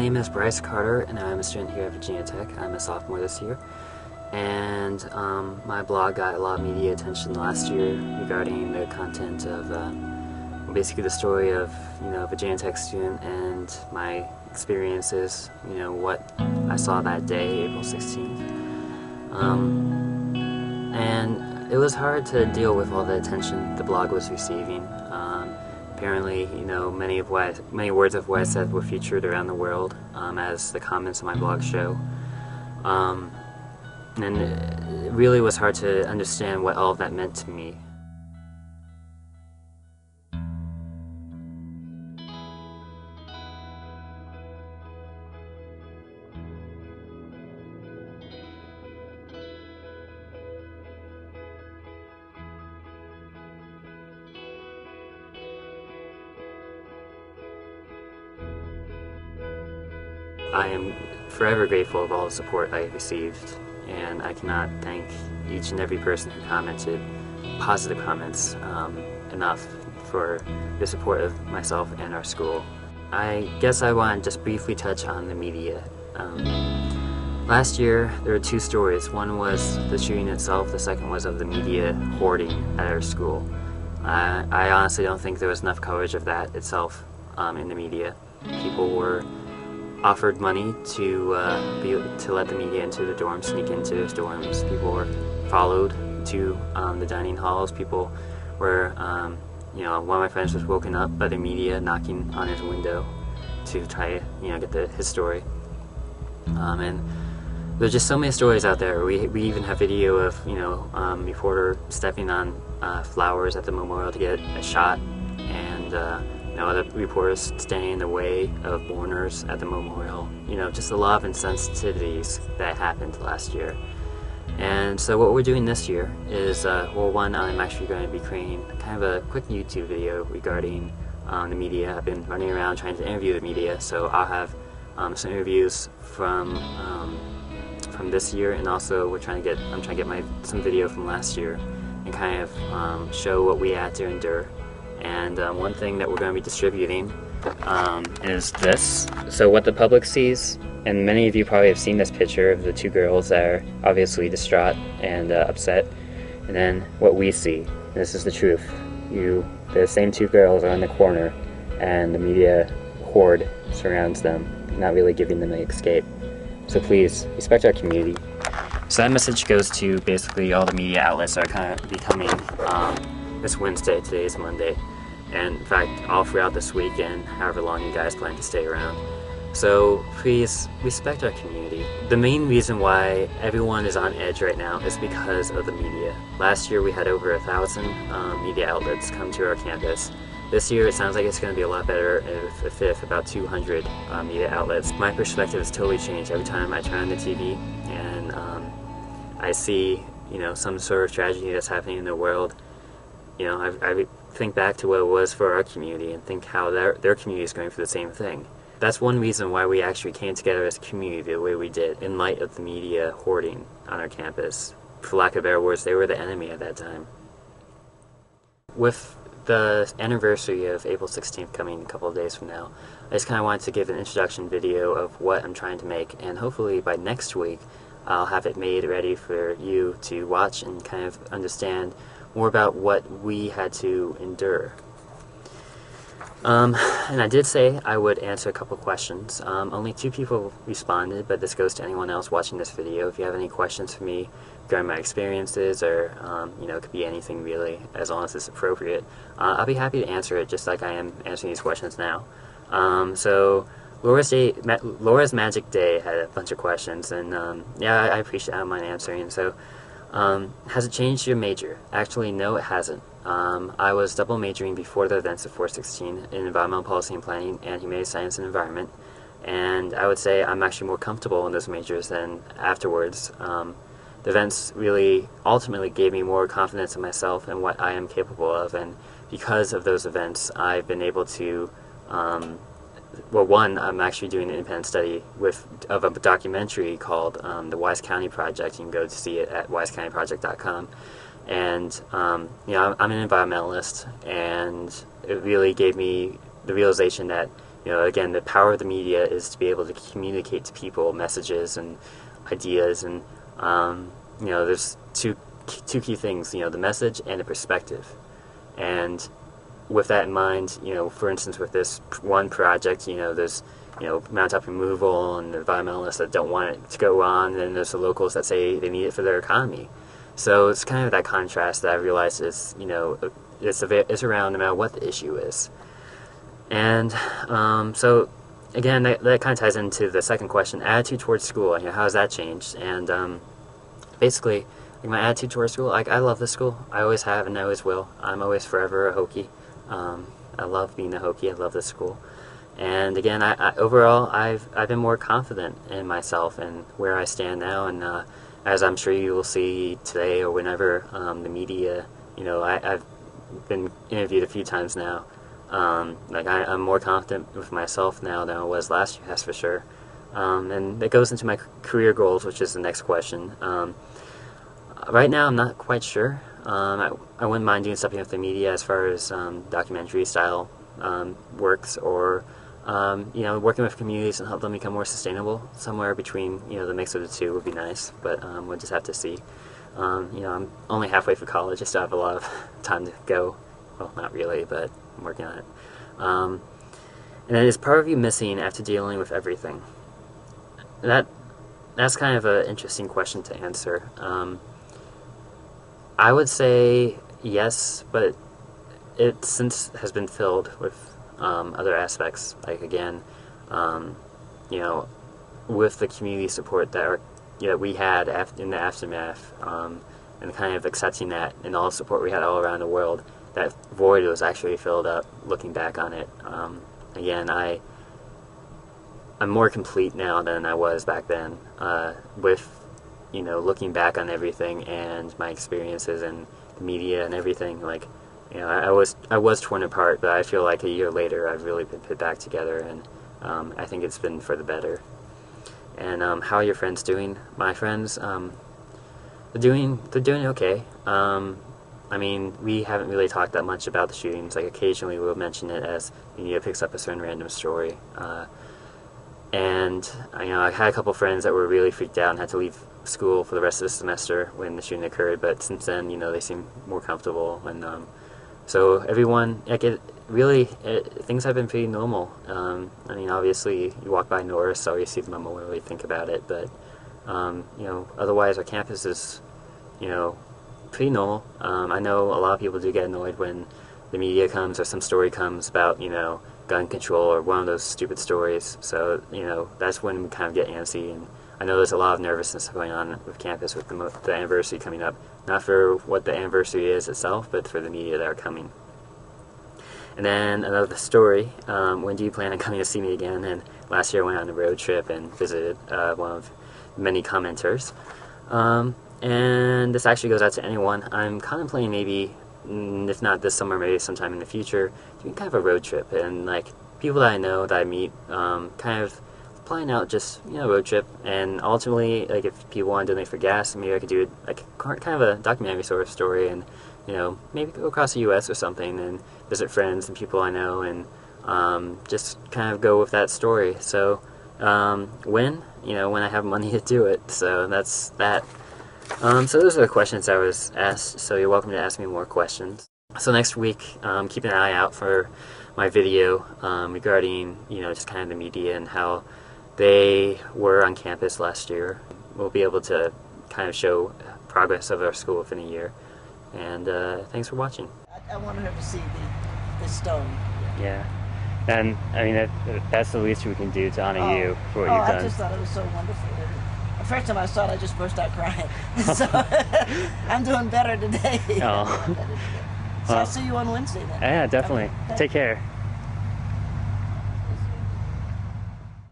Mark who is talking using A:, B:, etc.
A: name is Bryce Carter, and I'm a student here at Virginia Tech. I'm a sophomore this year, and my blog got a lot of media attention last year regarding the content of basically the story of a Virginia Tech student and my experiences, what I saw that day, April 16th. And it was hard to deal with all the attention the blog was receiving. Apparently, many words of what I said were featured around the world, as the comments on my blog show. And it really was hard to understand what all of that meant to me. I am forever grateful of all the support I received, and I cannot thank each and every person who commented positive comments enough for the support of myself and our school. I guess I want to just briefly touch on the media. Last year there were two stories. One was the shooting itself, the second was of the media hoarding at our school. I honestly don't think there was enough coverage of that itself in the media. People were offered money to let the media into the dorms, sneak into those dorms. People were followed to the dining halls. People were, one of my friends was woken up by the media knocking on his window to try to, get his story. And there's just so many stories out there. We even have video of, reporter stepping on flowers at the memorial to get a shot, and other reporters standing in the way of mourners at the memorial. Just a lot of insensitivities that happened last year. And so what we're doing this year is, one, I'm actually going to be creating kind of a quick YouTube video regarding the media. I've been running around trying to interview the media, so I'll have some interviews from this year, and also I'm trying to get some video from last year and kind of show what we had to endure. And one thing that we're going to be distributing is this. So what the public sees, and many of you probably have seen this picture of the two girls that are obviously distraught and upset, and then what we see. This is the truth. The same two girls are in the corner, and the media horde surrounds them, not really giving them an escape. So please, respect our community. So that message goes to basically all the media outlets that are kind of becoming this Wednesday. Today is Monday, and in fact all throughout this weekend, however long you guys plan to stay around. So please respect our community. The main reason why everyone is on edge right now is because of the media. Last year we had over 1,000 media outlets come to our campus. This year it sounds like it's going to be a lot better, if about 200 media outlets. My perspective has totally changed every time I turn on the TV and I see some sort of tragedy that's happening in the world. I think back to what it was for our community and think how their community is going through the same thing. That's one reason why we actually came together as a community the way we did, in light of the media hoarding on our campus. For lack of better words, they were the enemy at that time. With the anniversary of April 16th coming a couple of days from now, I just kind of wanted to give an introduction video of what I'm trying to make, and hopefully by next week I'll have it made ready for you to watch and kind of understand more about what we had to endure. And I did say I would answer a couple questions. Only 2 people responded, but this goes to anyone else watching this video. If you have any questions for me regarding my experiences, or it could be anything really, as long as it's appropriate, I'll be happy to answer it, just like I am answering these questions now. So Laura's Magic Day had a bunch of questions, and yeah, I appreciate how I'm answering. So has it changed your major? Actually, no, it hasn't. I was double majoring before the events of 416 in environmental policy and planning and humanities, science and environment, and I would say I'm actually more comfortable in those majors than afterwards. The events really ultimately gave me more confidence in myself and what I am capable of, and because of those events I've been able to one, I'm actually doing an independent study of a documentary called the Wise County Project. You can go to see it at wisecountyproject.com. And I'm an environmentalist, and it really gave me the realization that you know, again, the power of the media is to be able to communicate to people messages and ideas, and you know, there's two key things, you know, the message and the perspective. And with that in mind, you know, for instance, with this one project, you know, there's, you know, mountaintop removal and environmentalists that don't want it to go on, and there's the locals that say they need it for their economy. So it's kind of that contrast that I realized is, you know, it's around no matter what the issue is. And so again, that kind of ties into the second question, attitude towards school. You know, how has that changed? And basically, like, my attitude towards school, like, I love this school. I always have and I always will. I'm always forever a Hokie. I love being a Hokie. I love this school. And again, I overall, I've been more confident in myself and where I stand now. And as I'm sure you will see today or whenever, the media, you know, I've been interviewed a few times now. Like, I'm more confident with myself now than I was last year, that's for sure. And that goes into my career goals, which is the next question. Right now, I'm not quite sure. I wouldn't mind doing something with the media as far as documentary style works, or you know, working with communities and help them become more sustainable. Somewhere between, you know, the mix of the two would be nice, but we'll just have to see. You know, I'm only halfway through college. I still have a lot of time to go. Well, not really, but I'm working on it. And then, is part of you missing after dealing with everything? That's kind of an interesting question to answer. I would say yes, but it since has been filled with other aspects. Like, again, you know, with the community support that we had in the aftermath, and kind of accepting that and all the support we had all around the world, that void was actually filled up. Looking back on it, again, I'm more complete now than I was back then. With, you know, looking back on everything and my experiences and the media and everything, like, you know, I was torn apart, but I feel like a year later I've really been put back together, and I think it's been for the better. And how are your friends doing? My friends, they're doing okay. I mean, we haven't really talked that much about the shootings. Like, occasionally we'll mention it as the media picks up a certain random story. And you know, I had a couple friends that were really freaked out and had to leave school for the rest of the semester when the shooting occurred, but since then, you know, they seem more comfortable, and so everyone, like, things have been pretty normal. I mean, obviously, you walk by Norris, so you see the memorial, you think about it, but you know, otherwise our campus is, you know, pretty normal. I know a lot of people do get annoyed when the media comes or some story comes about, you know, gun control or one of those stupid stories. So, you know, that's when we kind of get antsy, and I know there's a lot of nervousness going on with campus with the anniversary coming up. Not for what the anniversary is itself, but for the media that are coming. And then another story, when do you plan on coming to see me again? And last year I went on a road trip and visited one of many commenters. And this actually goes out to anyone. I'm contemplating maybe, if not this summer, maybe sometime in the future, doing kind of a road trip, and like people that I know, that I meet, kind of planning out just, you know, road trip, and ultimately, like, if people want to donate for gas, maybe I could do it like kind of a documentary sort of story, and, you know, maybe go across the U.S. or something and visit friends and people I know, and just kind of go with that story. So when I have money to do it. So that's that. So those are the questions I was asked, so you're welcome to ask me more questions. So next week, keep an eye out for my video regarding, you know, just kind of the media and how they were on campus last year. We'll be able to kind of show progress of our school within a year. And thanks for watching.
B: I wanted her to see the stone.
A: Yeah. And, I mean, that's the least we can do to honor you for what you've done.
B: I just thought it was so wonderful. The first time I saw it, I just burst out crying. So I'm doing better today.
A: Oh.
B: So I'll see you on Wednesday then.
A: Yeah, definitely.
B: Okay.
A: Take care.